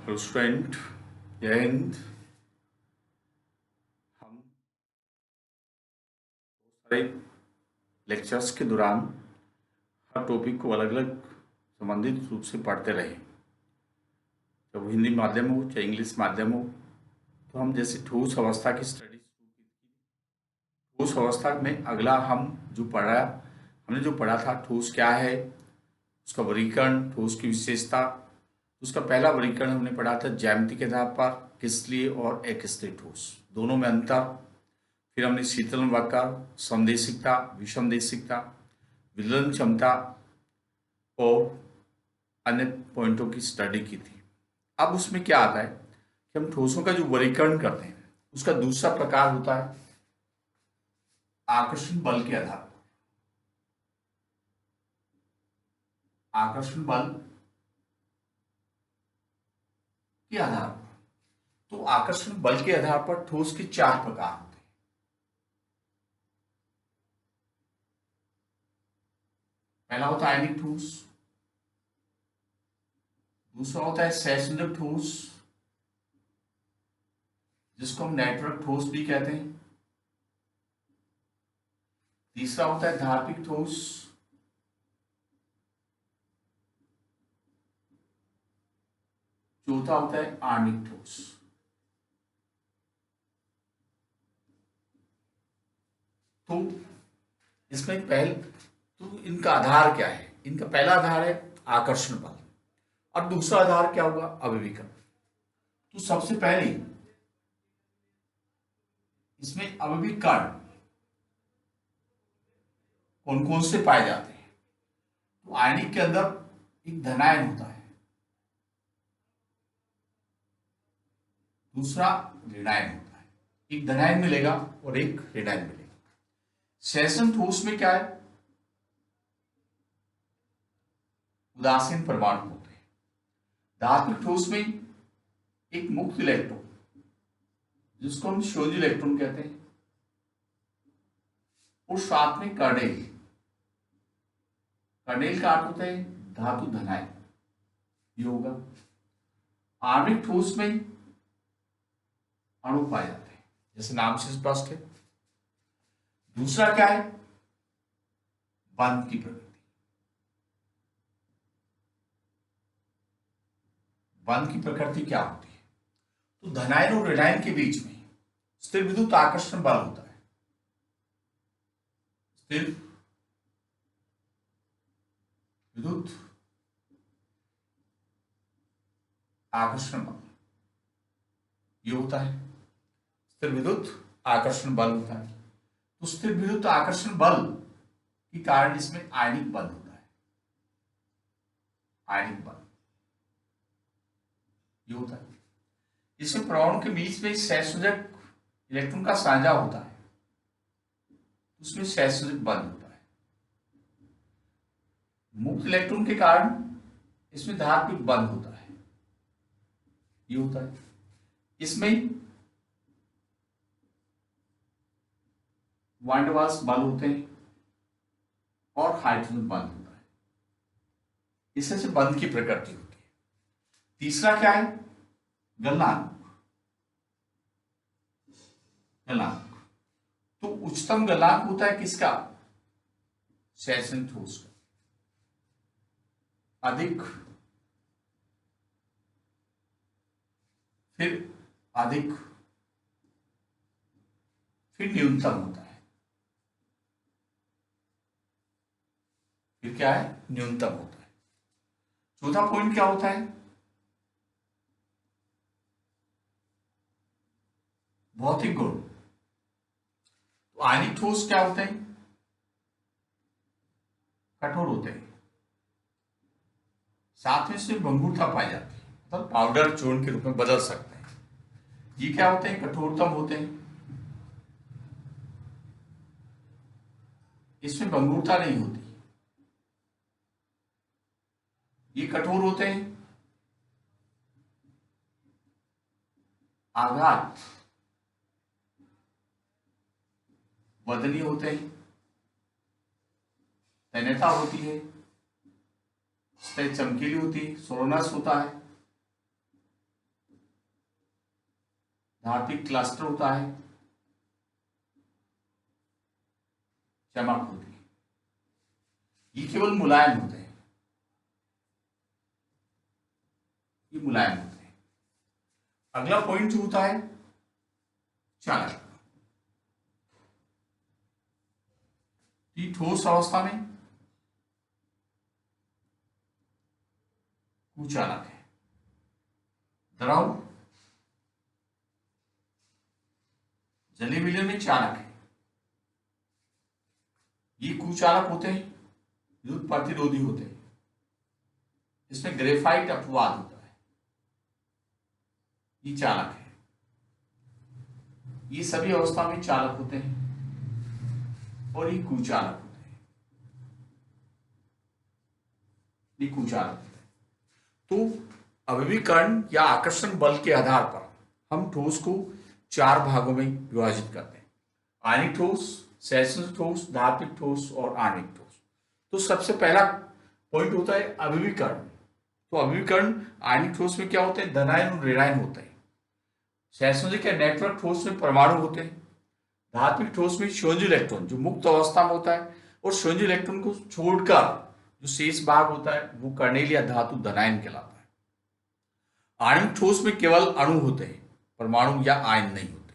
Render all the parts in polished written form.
Hello student, जय हिंद। हम बहुत सारे लेक्चर्स के दौरान हर टॉपिक को अलग अलग संबंधित रूप से पढ़ते रहे, चाहे वो हिंदी माध्यम हो चाहे इंग्लिश माध्यम हो। तो हम जैसे ठोस अवस्था की स्टडी शुरू की थी। ठोस अवस्था में अगला हमने जो पढ़ा था ठोस क्या है, उसका वर्गीकरण, ठोस की विशेषता। उसका पहला वर्गीकरण हमने पढ़ा था ज्यामिति के आधार पर, क्रिस्टलीय और अक्रिस्टलीय ठोस, दोनों में अंतर। फिर हमने शीतलन वक्र, समदेशिकता, विषमदेशिकता, विदलन क्षमता और अन्य पॉइंटों की स्टडी की थी। अब उसमें क्या आता है कि हम ठोसों का जो वर्गीकरण करते हैं उसका दूसरा प्रकार होता है आकर्षण बल के आधार पर। आकर्षण बल के आधार पर, तो आकर्षण बल के आधार पर ठोस के चार प्रकार होते हैं। पहला होता है आयनिक ठोस, दूसरा होता है सहसंयोजक ठोस जिसको हम नेटवर्क ठोस भी कहते हैं, तीसरा होता है धात्विक ठोस, चौथा होता है आणविक ठोस। तो इसमें तो इनका आधार क्या है? इनका पहला आधार है आकर्षण बल और दूसरा आधार क्या होगा? अभिविकर्ण। तो सबसे पहले इसमें अभिविकर्ण कौन कौन से पाए जाते हैं? तो आयनिक के अंदर एक धनायन होता है, दूसरा ऋणायन होता है। एक धनायन मिलेगा और एक ऋणायन मिलेगा। सहसन ठोस में क्या है? उदासीन परमाणु होते हैं। धात्विक ठोस में एक मुक्त इलेक्ट्रॉन जिसको हम शोध इलेक्ट्रॉन कहते हैं और साथ में कर्नेल। कर्नेल का अर्थ होता है धातु धनायन, ये होगा। आणविक ठोस में अणु पाए जाते हैं, जैसे नाम से स्पष्ट है। दूसरा क्या है? बंध की प्रकृति। बंध की प्रकृति क्या होती है? तो धनायन और ऋणायन के बीच में स्थिर विद्युत आकर्षण बल होता है। स्थिर विद्युत आकर्षण बल ये होता है। स्थिर विद्युत आकर्षण बल होता है। तो स्थिर विद्युत आकर्षण बल के कारण इसमें आयनिक बल होता है। आयनिक बल ये होता है। इसमें परमाणु के बीच में सहसंयोजक इलेक्ट्रॉन का साझा होता है, उसमें सहसंयोजक बल होता है। मुक्त इलेक्ट्रॉन के कारण इसमें धात्विक बल होता है, ये होता है। इसमें वैन डर वाल्स बल होते हैं और हाइड्रोजन बल होता है। इससे से बंध की प्रकृति होती है। तीसरा क्या है? गलनांक। गलनांक तो उच्चतम गलनांक होता है किसका? सहसन ठोस का। अधिक, फिर अधिक, फिर न्यूनतम होता है। फिर क्या है? न्यूनतम होता है। चौथा पॉइंट क्या होता है? भौतिक गुण। तो आयनिक ठोस क्या होते हैं? कठोर होते हैं, साथ में इसमें भंगुरता पाई जाती है, मतलब पाउडर चूर्ण के रूप में बदल सकते हैं। ये क्या होते हैं? कठोरतम होते हैं, इसमें भंगुरता नहीं होती। ये कठोर होते हैं, आघात वदनीय होते हैं, तन्यता होती है, सतह चमकीली होती है, सोरोनस होता है, धात्विक क्लस्टर होता है, चमक होती है, ये केवल मुलायम होते हैं, ये मुलायम होते हैं। अगला पॉइंट जो होता है चालक, ये ठोस अवस्था में कुचालक है, द्रव जलीय विलयन में चालक है, ये कुचालक होते हैं, विद्युत प्रतिरोधी होते हैं, इसमें ग्रेफाइट अपवाद होता है, ये चालक है, ये सभी अवस्था में चालक होते हैं और ये कुचालक होते हैं, ये कुचालक होते हैं। तो अभिविकर्ण या आकर्षण बल के आधार पर हम ठोस को 4 भागों में विभाजित करते हैं, आयनिक ठोस, सैद्धांतिक ठोस, धात्विक ठोस और आणविक ठोस। तो सबसे पहला पॉइंट होता है अभिविकर्ण। तो अभिविकर्ण आयनिक ठोस में क्या होते हैं, धनायन और ऋणायन होते हैं। सैद्धांतिक या नेटवर्क ठोस में परमाणु होते हैं। धात्विक ठोस में संयोजी इलेक्ट्रॉन जो मुक्त अवस्था में होता है, और संयोजी इलेक्ट्रॉन को छोड़कर जो शेष भाग होता है वो कर्नेल या धातु धनायन कहलाता है। आणविक ठोस में केवल अणु होते हैं, परमाणु या आयन नहीं होते।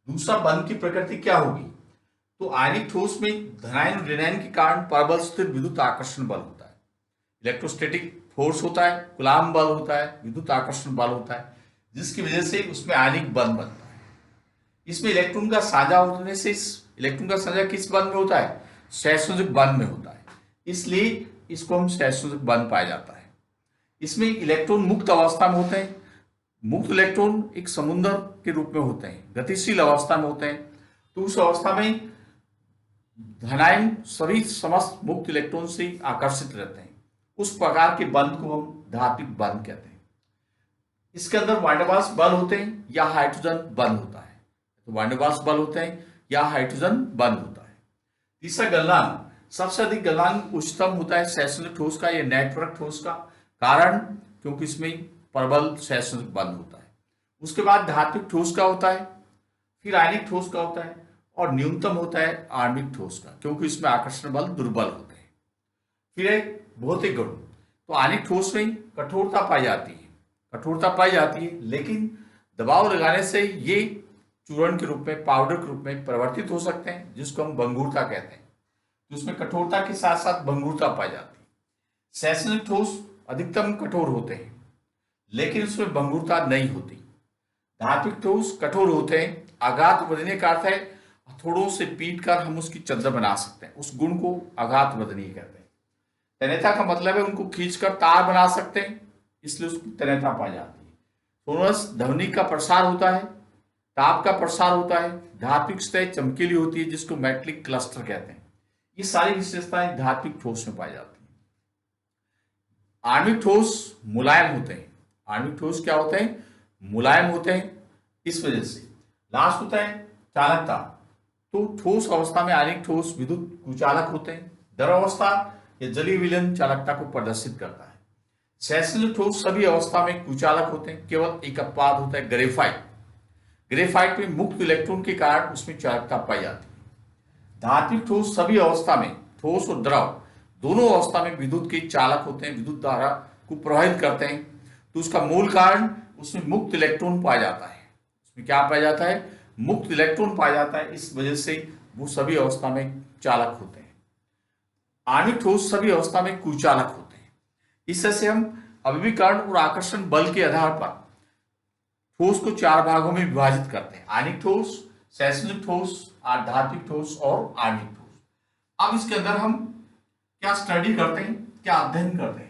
दूसरा, बंध की प्रकृति क्या होगी, तो आयनिक ठोस में धनायन और ऋणायन के कारण परबल स्थिर विद्युत आकर्षण बल होता है, इलेक्ट्रोस्टैटिक फोर्स होता है, कूलाम्ब बल होता है, विद्युत आकर्षण बल होता है, जिसकी वजह से उसमें आयनिक बंध बनता है। इसमें इलेक्ट्रॉन का साझा होने से इलेक्ट्रॉन का साझा किस बंध में होता है, सहसंयोजक बंध में होता है, इसलिए इसको हम सहसंयोजक बंध पाया जाता है। इसमें इलेक्ट्रॉन मुक्त अवस्था में होते हैं। मुक्त इलेक्ट्रॉन एक समुद्र के रूप में होते हैं, गतिशील अवस्था में होते हैं। तो उस अवस्था में धनायन सभी समस्त मुक्त इलेक्ट्रॉन से आकर्षित रहते हैं। उस प्रकार के बंध को हम धात्विक बंध कहते हैं। इसके अंदर वांडरवाल्स बल होते हैं या हाइड्रोजन बंध होता है। तो वांडरवाल्स बल होते हैं या हाइड्रोजन बंध होता है। तीसरा, गलनांक। सबसे अधिक गलनांक उच्चतम होता है सहसंयोजक ठोस का या नेटवर्क ठोस का, कारण क्योंकि इसमें प्रबल सहसंयोजक बंध होता है। उसके बाद धात्विक ठोस का होता है, फिर आयनिक ठोस का होता है, और न्यूनतम होता है आणविक ठोस का, क्योंकि इसमें आकर्षण बल दुर्बल होते हैं। फिर है भौतिक गुण। तो आयनिक ठोस में कठोरता पाई जाती है, लेकिन दबाव लगाने से ये चूर्ण के रूप में, पाउडर के रूप में परिवर्तित हो सकते हैं, जिसको हम भंगुरता कहते हैं। तो उसमें कठोरता के साथ साथ भंगुरता पाई जाती है। सहसंयोजक ठोस अधिकतम कठोर होते हैं, लेकिन उसमें भंगुरता नहीं होती। धात्विक ठोस कठोर होते हैं, आघात वदनीय का अर्थ है हथौड़ों से पीट कर हम उसकी चादर बना सकते हैं, उस गुण को आघात वदनीय कहते हैं। तन्यता का मतलब है उनको खींचकर तार बना सकते हैं, इसलिए उसकी तन्यता पाई जाती है। सोनस ध्वनि का प्रसार होता है, ताप का प्रसार होता है, धात्विक सतह चमकीली होती है, जिसको मेटलिक क्लस्टर कहते हैं। ये सारी विशेषताएं धात्विक ठोस में पाई जाती हैं। आणविक ठोस मुलायम होते हैं। आणविक ठोस क्या होते हैं, मुलायम होते हैं। इस वजह से लास्ट होता है चालकता। तो ठोस अवस्था में आणविक ठोस विद्युत कुचालक होते हैं। द्रव अवस्था या जलीय विलयन चालकता को प्रदर्शित करता है। सहसंयोजक ठोस सभी अवस्था में कुचालक होते हैं, केवल एक अपवाद होता है ग्रेफाइट में मुक्त इलेक्ट्रॉन के कारण उसमें चालकता पाई जाती है। धात्विक ठोस सभी अवस्था में, ठोस और द्रव दोनों अवस्था में विद्युत के चालक होते हैं, विद्युत धारा को प्रवाहित करते हैं। तो उसका मूल कारण उसमें मुक्त इलेक्ट्रॉन पाया जाता है। उसमें क्या पाया जाता है, मुक्त इलेक्ट्रॉन पाया जाता है। इस वजह से वो सभी अवस्था में चालक होते हैं। आणविक ठोस सभी अवस्था में कुचालक होते हैं। इस तरह से हम अभिविकर्ण और आकर्षण बल के आधार पर ठोस को 4 भागों में विभाजित करते हैं, आयनिक ठोस, सहसंयोजक ठोस, धात्विक ठोस और आणविक ठोस। अब इसके अंदर हम क्या स्टडी करते हैं, क्या अध्ययन करते हैं।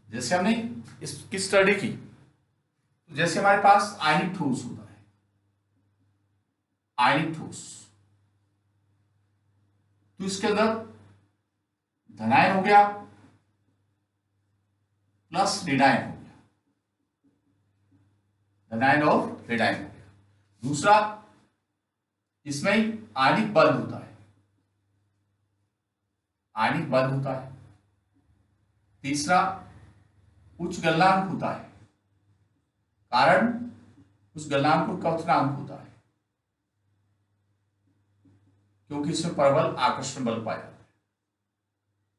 जैसे हमने इसकी स्टडी की, तो जैसे हमारे पास आयनिक ठोस होता है, आयनिक ठोस, तो इसके अंदर धनायन हो गया प्लस ऋणायन हो गया, धनायन और ऋणायन हो गया। दूसरा, इसमें आयनिक बल होता है, आयनिक बंध होता है। तीसरा, उच्च गलनांक होता है, कारण उस गलनांक को क्वथनांक होता है, क्योंकि इसमें प्रबल आकर्षण बल पाया जाता है।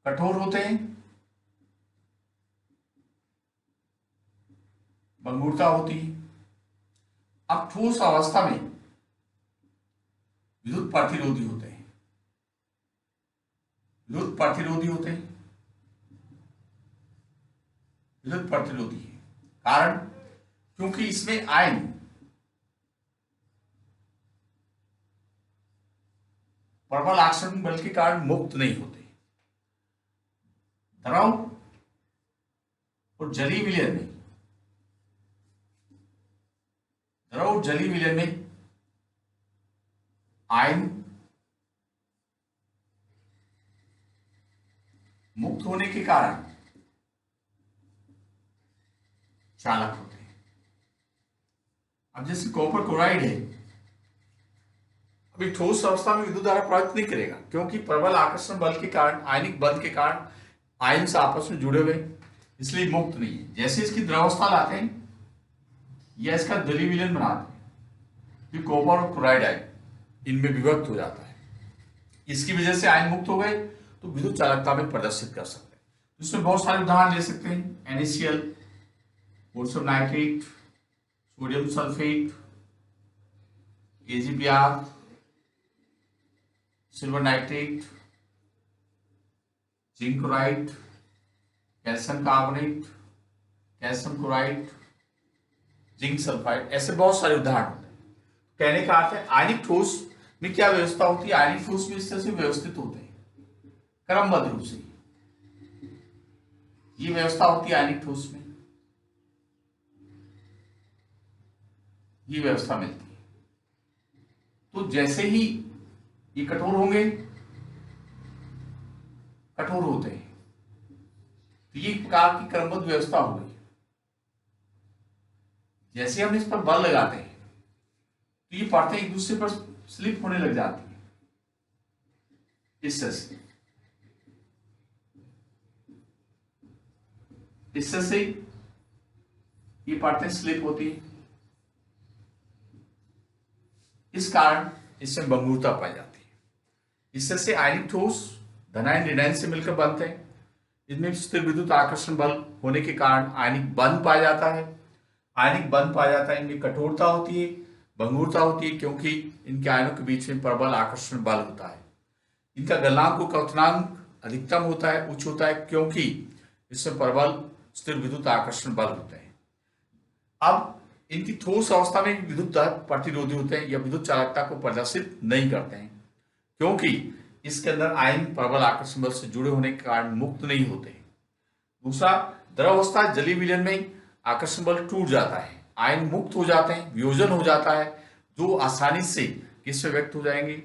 कठोर होते हैं, भंगुरता होती है। अब ठोस अवस्था में विद्युत प्रतिरोधी होते हैं, विद्युत प्रतिरोधी होते हैं, विद्युत प्रतिरोधी है, कारण क्योंकि इसमें आयन प्रबल आकर्षण बल के कारण मुक्त नहीं होते। द्रव और जलीय विलयन में, द्रव और जलीय विलयन में आयन मुक्त होने के कारण चालक होते हैं। अब जैसे कॉपर क्लोराइड है, अभी ठोस अवस्था में विद्युत धारा प्रवाहित नहीं करेगा, क्योंकि प्रबल आकर्षण बल के कारण, आयनिक बल के कारण आयन से आपस में जुड़े हुए, इसलिए मुक्त नहीं है। जैसे इसकी द्रवावस्था लाते हैं या इसका जलीय विलयन बनाते हैं, फिर कॉपर और क्लोराइड आयन इनमें विभक्त हो जाता है। इसकी वजह से आयन मुक्त हो गए तो विद्युत चालकता में प्रदर्शित कर सकते हैं। इसमें बहुत सारे उदाहरण ले सकते हैं। NaCl, potassium nitrate, sodium sulphate, AgBr, silver nitrate, zinc chloride, calcium carbonate, calcium chloride, zinc sulphide, ऐसे बहुत सारे उदाहरण होते हैं। कहने का अर्थ है आयनिक ठोस में क्या व्यवस्था होती है, आयनिक ठोस में इस तरह से व्यवस्थित होते हैं क्रमबद्ध रूप से। ये व्यवस्था होती है आयनिक ठोस में, ये व्यवस्था मिलती है। तो जैसे ही ये कठोर होंगे, कठोर होते हैं, तो ये एक प्रकार की क्रमबद्ध व्यवस्था हो गई। जैसे हम इस पर बल लगाते हैं तो ये परतें एक दूसरे पर स्लिप होने लग जाती है, इससे से ये परतें स्लिप होती है। इस कारण इसमें भंगुरता पाई जाती है। इससे से आयनिक ठोस धनायन ऋणायन से मिलकर बनते हैं। इनमें स्थिर विद्युत आकर्षण बल होने के कारण आयनिक बंध पाया जाता है। आयनिक बंध पाया जाता है, इनमें कठोरता होती है, भंगुरता होती है, क्योंकि इनके आयनों के बीच में प्रबल आकर्षण बल होता है। इनका गलनांक और क्वथनांक अधिकतम होता है, उच्च होता है, क्योंकि इसमें प्रबल स्थिर विद्युत आकर्षण बल होते हैं। अब इनकी ठोस अवस्था में विद्युत प्रतिरोधी होते हैं या विद्युत चालकता को प्रदर्शित नहीं करते हैं, क्योंकि इसके अंदर आयन प्रबल आकर्षण बल से जुड़े होने के कारण मुक्त नहीं होते। दूसरा, द्रवावस्था जलीय विलयन में आकर्षण बल टूट जाता है, आयन मुक्त हो जाते हैं, वियोजन हो जाता है, जो आसानी से किसमें व्यक्त हो जाएंगे,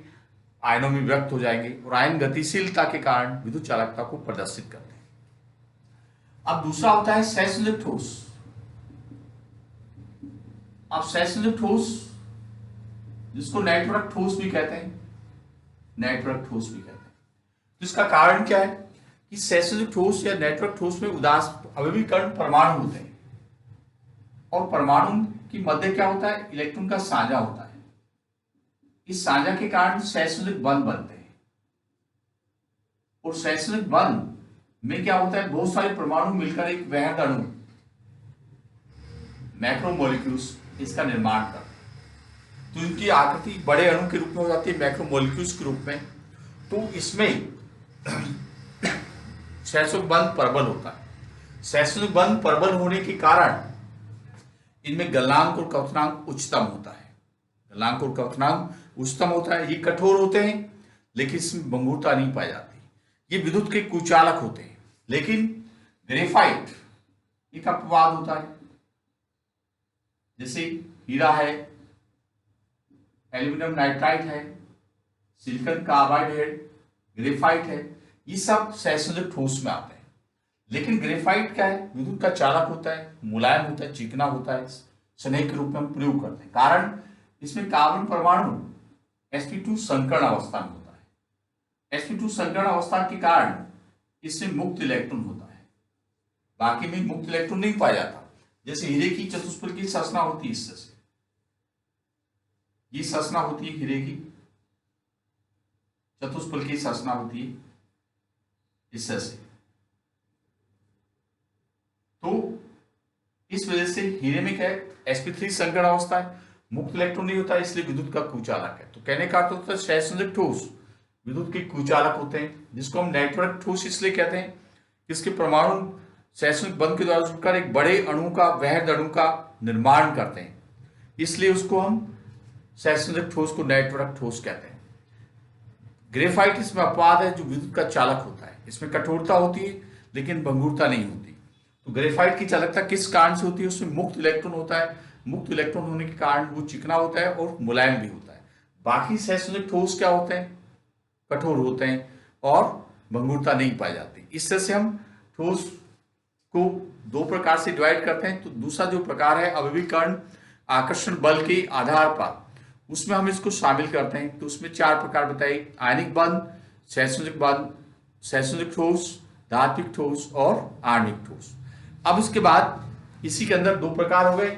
आयनों में व्यक्त हो जाएंगे, और आयन गतिशीलता के कारण विद्युत चालकता को प्रदर्शित करते हैं। अब दूसरा होता है सहसंयोजक ठोस। अब सहसंयोजक ठोस, जिसको नेटवर्क ठोस भी कहते हैं, नेटवर्क ठोस भी कहते हैं, तो इसका कारण क्या है कि सहसंयोजक ठोस या नेटवर्क ठोस में उदास अवयवीकरण परमाणु होते हैं, और परमाणु की मध्य क्या होता है, इलेक्ट्रॉन का साझा होता है। इस साझा के कारण सहसंयोजक बंध बनते हैं, और सहसंयोजक बंध में क्या होता है, बहुत सारे परमाणु मिलकर एक वृहद अणु, मैक्रोमोलिक्यूल्स, इसका निर्माण करते हैं। तो इनकी आकृति बड़े अणु के रूप में हो जाती है, मैक्रोमोलिक्यूल्स के रूप में। तो इसमें सहसंयोजक बंध प्रबल होता है। सहसंयोजक बंध प्रबल होने के कारण इनमें गलनांक और क्वथनांक उच्चतम होता है, गलनांक और क्वथनांक उच्चतम होता है। ये कठोर होते हैं, लेकिन इसमें भंगुरता नहीं पाई जाती। ये विद्युत के कुचालक होते हैं। लेकिन ग्रेफाइट एक अपवाद होता है, जैसे हीरा है, एल्यूमिनियम नाइट्राइड है, सिलिकॉन कार्बाइड है, ग्रेफाइट है, ये सब सहसंयोजक ठोस में आते हैं। लेकिन ग्रेफाइट क्या है, विद्युत का चालक होता है, मुलायम होता है, चिकना होता है, स्नेह के रूप में हम प्रयोग करते हैं। कारण इसमें कार्बन परमाणु sp2 संकर्ण अवस्था में होता है। sp2 संकरण अवस्था के कारण इसमें मुक्त इलेक्ट्रॉन होता है, बाकी में मुक्त इलेक्ट्रॉन नहीं पाया जाता। जैसे हीरे की चतुष्फलक की संरचना होती है, इस तरह से ये संरचना होती है, हीरे की चतुष्फलक की संरचना होती है इस तरह से। तो इस वजह से हीरे में क्या है, sp3 संकरण अवस्था है, मुक्त इलेक्ट्रॉन नहीं होता, इसलिए विद्युत का कुचालक है। तो कहने का अर्थ होता है सहसंयोजक ठोस विद्युत के कुचालक होते हैं, जिसको हम नेटवर्क ठोस इसलिए कहते हैं कि इसके परमाणु सहसंयोजक बंध के द्वारा जुड़कर एक बड़े अणु का, वृहद अणु का निर्माण करते हैं, इसलिए उसको हम सहसंयोजक ठोस को नेटवर्क ठोस कहते हैं। ग्रेफाइट इसमें अपवाद है जो विद्युत का चालक होता है, इसमें कठोरता होती है लेकिन भंगुरता नहीं होती। तो ग्रेफाइट की चालकता किस कारण से होती है, उसमें मुक्त इलेक्ट्रॉन होता है, मुक्त इलेक्ट्रॉन होने के कारण वो चिकना होता है और मुलायम भी होता है। बाकी सहसंयोजक ठोस क्या होते हैं, कठोर होते हैं और भंगुरता नहीं पाई जाती। इस तरह से हम ठोस को दो प्रकार से डिवाइड करते हैं। तो दूसरा जो प्रकार है अवयवीकरण आकर्षण बल के आधार पर, उसमें हम इसको शामिल करते हैं। तो उसमें चार प्रकार बताए, आयनिक बंध, सहसंयोजक ठोस, धात्विक ठोस और आणविक ठोस। अब इसके बाद इसी के अंदर दो प्रकार हो गए,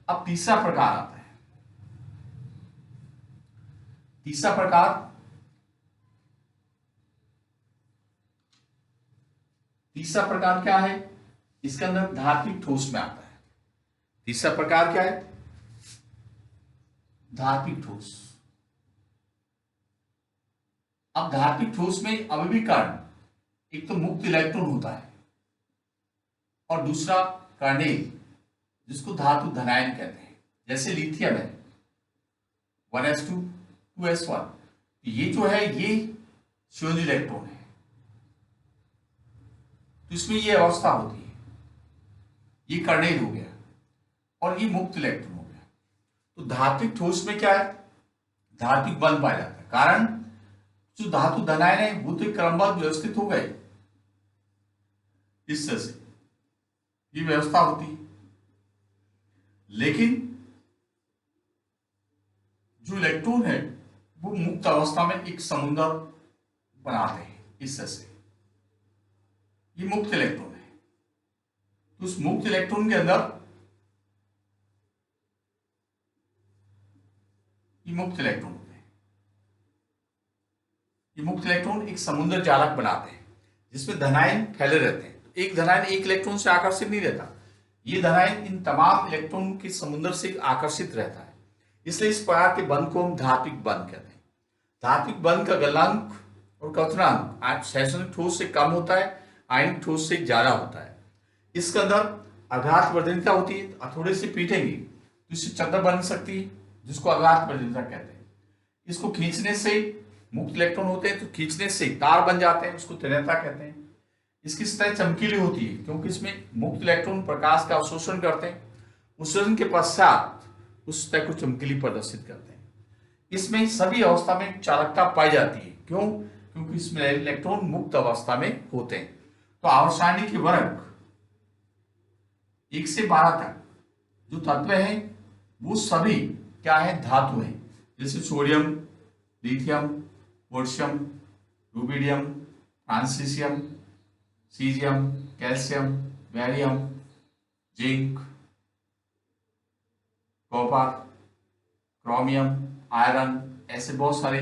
अब तीसरा प्रकार आता है। तीसरा प्रकार क्या है, इसके अंदर धात्विक ठोस में आता है। तीसरा प्रकार क्या है, धात्विक ठोस। अब धात्विक ठोस में अवयवीकरण, एक तो मुक्त इलेक्ट्रॉन होता है और दूसरा कर्नेल, जिसको धातु धनायन कहते हैं। जैसे लिथियम है 1s2 2s1, ये जो है ये संयोजी इलेक्ट्रॉन है, तो इसमें ये अवस्था होती है, ये कर्नेल हो गया और ये मुक्त इलेक्ट्रॉन हो गया। तो धात्विक ठोस में क्या है, धात्विक बल पाया जाता है, कारण जो धातु धनायन है वो तो क्रमबद्ध व्यवस्थित हो गए, इस तरह से ये व्यवस्था होती है। लेकिन जो इलेक्ट्रॉन है वो मुक्त अवस्था में एक समुद्र बनाते हैं, इस तरह से ये मुक्त इलेक्ट्रॉन है। तो उस मुक्त इलेक्ट्रॉन के अंदर ये मुक्त इलेक्ट्रॉन होते हैं, ये मुक्त इलेक्ट्रॉन एक समुद्र जालक बनाते हैं जिसमें धनायन फैले रहते हैं। एक धनायन एक इलेक्ट्रॉन से आकर्षित नहीं रहता, ये धनायन इन तमाम इलेक्ट्रॉन के समुद्र से आकर्षित रहता है, इसलिए इस प्रकार के बंध को हम धात्विक बंध कहते हैं। धात्विक बंध का गलनांक और क्वथनांक सहसंयोजक ठोस से कम होता है, आयनिक ठोस से ज्यादा होता है। इसके अंदर आघात वर्धनता होती है, थोड़े से पीटेंगे तो इससे चंद्र बन सकती है, जिसको आघात वर्धनता कहते हैं। इसको खींचने से मुक्त इलेक्ट्रॉन होते हैं, तो खींचने से तार बन जाते हैं, उसको तीव्रता कहते हैं। इसकी सतह चमकीली होती है क्योंकि इसमें मुक्त इलेक्ट्रॉन प्रकाश का अवशोषण करते हैं, अवशोषण के पश्चात उस सतह को चमकीली प्रदर्शित करते हैं। इसमें सभी अवस्था में चालकता पाई जाती है, क्यों, क्योंकि इसमें इलेक्ट्रॉन मुक्त अवस्था में होते हैं। तो आवर्त सारणी के वर्ग 1 से 12 तक जो तत्व हैं वो सभी क्या है, धातु हैं। जैसे sodium, lithium, potassium, rubidium, francium, caesium, calcium, barium, zinc, copper, chromium, iron, ऐसे बहुत सारे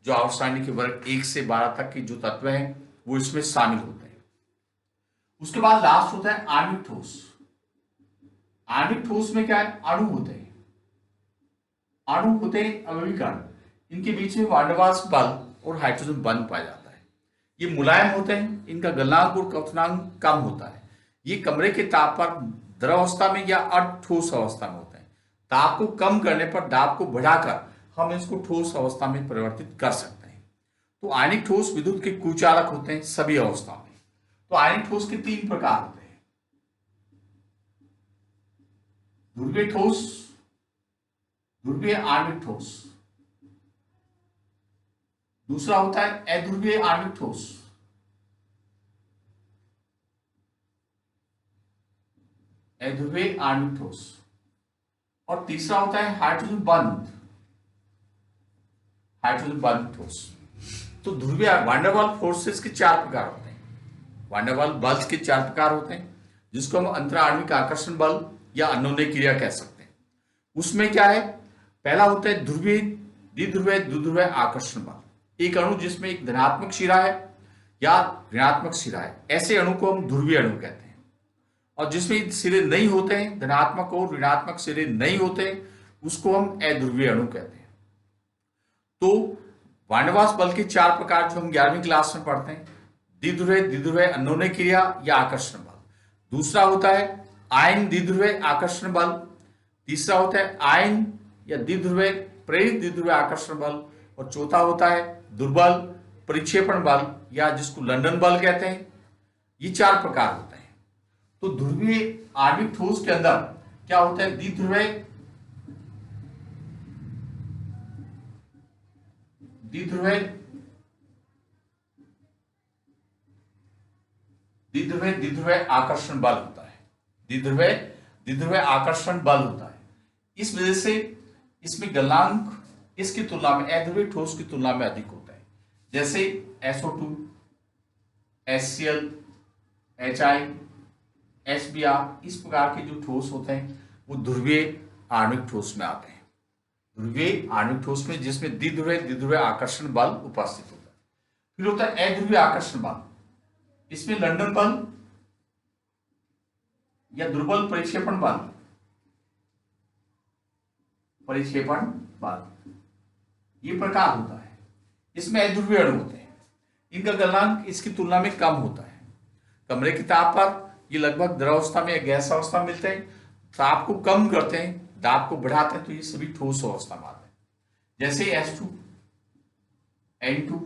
जो आवर्त सारणी के वर्ग 1 से 12 तक के जो तत्व हैं वो इसमें शामिल होते हैं। उसके बाद लास्ट होता है आणविक ठोस। आणविक ठोस में क्या है, अणु होते हैं, अणु होते हैं अवयवीकरण, इनके बीच में वान डेर वाल्स बल और हाइड्रोजन बंध पाया जाता है। ये मुलायम होते हैं, इनका गलनांक और क्वथनांक कम होता है। ये कमरे के ताप पर द्रव अवस्था में या अर्ध ठोस अवस्था में होते हैं। ताप को कम करने पर दाब को बढ़ाकर हम इसको ठोस अवस्था में परिवर्तित कर सकते हैं। तो आयनिक ठोस विद्युत के कुचालक होते हैं सभी अवस्थाओं में। तो आयनिक ठोस के 3 प्रकार होते हैं, ध्रुवीय ठोस, ध्रुवीय आणविक ठोस, दूसरा होता है अध्रुवीय आणविक ठोस, अध्रुवीय आणविक ठोस, और तीसरा होता है हाइड्रोजन बंध, हाइड्रोजन बंध ठोस। तो ध्रुवीय वान डेर वाल्स फोर्सेस के 4 प्रकार होते हैं। वान डेर वाल्स बल्स के 4 प्रकार होते हैं, जिसको हम अंतराण्विक आकर्षण बल या अन्योन्य क्रिया कह सकते हैं। उसमें क्या है, पहला होता है ध्रुवीय, द्विध्रुवीय, द्विध्रुवीय आकर्षण बल। एक अणु जिसमें एक धनात्मक सिरा है या ऋणात्मक सिरा है, ऐसे अणु को हम ध्रुवीय अणु कहते हैं। और जिसमें सिरे नहीं होते हैं, धनात्मक और ऋणात्मक सिरे नहीं होते, उसको हम अध्रुवीय अणु कहते हैं। तो वान डेर वाल्स बल के 4 प्रकार जो हम 11वीं क्लास में पढ़ते हैं, द्विध्रुवीय, द्विध्रुवीय अन्योन्य क्रिया या आकर्षण बल। दूसरा होता है आयन द्विध्रुवीय आकर्षण बल। तीसरा होता है आयन या द्विध्रुवीय प्रेरित द्विध्रुवीय आकर्षण बल। और चौथा होता है दुर्बल परिक्षेपण बल या जिसको लंदन बल कहते हैं। ये 4 प्रकार होते हैं। तो ध्रुवीय आणविक ठोस के अंदर क्या होता है, द्विध्रुवीय, द्विध्रुवीय आकर्षण बल होता है। द्विध्रुवीय आकर्षण बल होता है। इस वजह से इसमें गलनांक इसकी तुलना में अध्रुवीय ठोस की तुलना में अधिक होता है। जैसे SO2, HCl, HI, HBr, इस प्रकार के जो ठोस होते हैं वो ध्रुवीय आणविक ठोस में आते हैं। ध्रुवीय आणविक ठोस में जिसमें द्विध्रुवीय आकर्षण बल उपस्थित होता है। फिर होता है अध्रुवीय आकर्षण बल। इसमें लंदन बल या दुर्बल परिक्षेपण बल, ये प्रकार होता है। इसमें अध्रुवीय अणु होते हैं। इनका गलनांक इसकी तुलना में कम होता है। कमरे के ताप पर ये लगभग द्रवावस्था में या गैस अवस्था में मिलते हैं। ताप को कम करते हैं, दाब को बढ़ाते हैं, तो ये सभी ठोस अवस्था में आते हैं। जैसे H2, N2,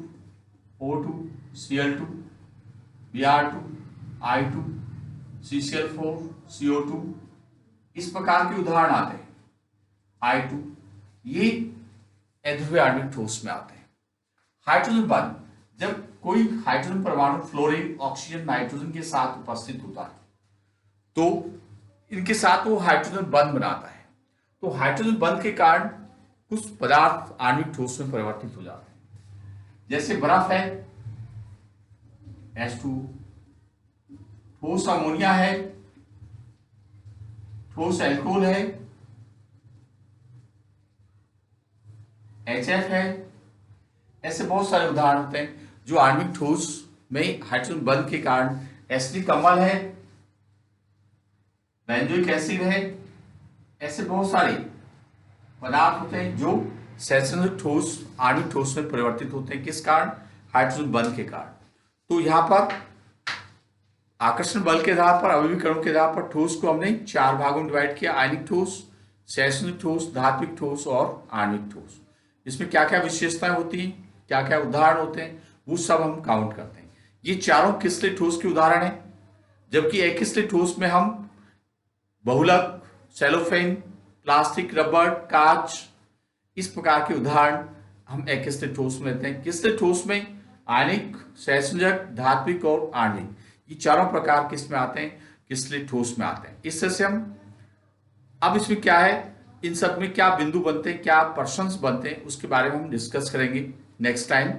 O2, Cl2, Br2, I2, CCl4, CO2, इस प्रकार के उदाहरण आते हैं। I2, ये अध्रुवीय आणविक ठोस में आते हैं। हाइड्रोजन बंध, जब कोई हाइड्रोजन परमाणु फ्लोरीन, ऑक्सीजन, नाइट्रोजन के साथ उपस्थित होता है तो इनके साथ वो हाइड्रोजन बंध बनाता है। तो हाइड्रोजन बंध के कारण कुछ पदार्थ आणविक ठोस में परिवर्तित हो जाते हैं। जैसे बर्फ है, H2, ठोस अमोनिया है, ठोस अल्कोहल है, HF है। ऐसे बहुत सारे उदाहरण होते हैं जो आणविक ठोस में हाइड्रोजन बंध के कारण, एसिडिक अम्ल है, बेंजोइक एसिड है, ऐसे बहुत सारे पदार्थ होते हैं जो सैद्धांतिक ठोस आणविक ठोस में परिवर्तित होते हैं। किस कारण? हाइड्रोजन बंध के कारण। तो यहाँ पर आकर्षण बल के आधार पर, अवयवीकरण के आधार पर ठोस को हमने 4 भागों में डिवाइड किया। आयनिक ठोस, सैद्धांतिक ठोस, धात्विक ठोस और आणविक ठोस। इसमें क्या क्या विशेषताएं होती हैं, क्या क्या उदाहरण होते हैं, वो सब हम काउंट करते हैं। ये चारों क्रिस्टलीय ठोस के उदाहरण हैं। जबकि अक्रिस्टलीय ठोस में हम बहुलक, सेलोफेन, प्लास्टिक, रबर, कांच, इस प्रकार के उदाहरण हम अक्रिस्टलीय ठोस में लेते हैं। क्रिस्टलीय ठोस में आयनिक, सहसंयोजक, धात्विक और आणविक, ये चारों प्रकार किस में आते हैं? क्रिस्टलीय ठोस में आते हैं। इस तरह से हम अब इसमें क्या है, इन सब में क्या बिंदु बनते हैं, क्या पर्सन्स बनते हैं, उसके बारे में हम डिस्कस करेंगे नेक्स्ट टाइम।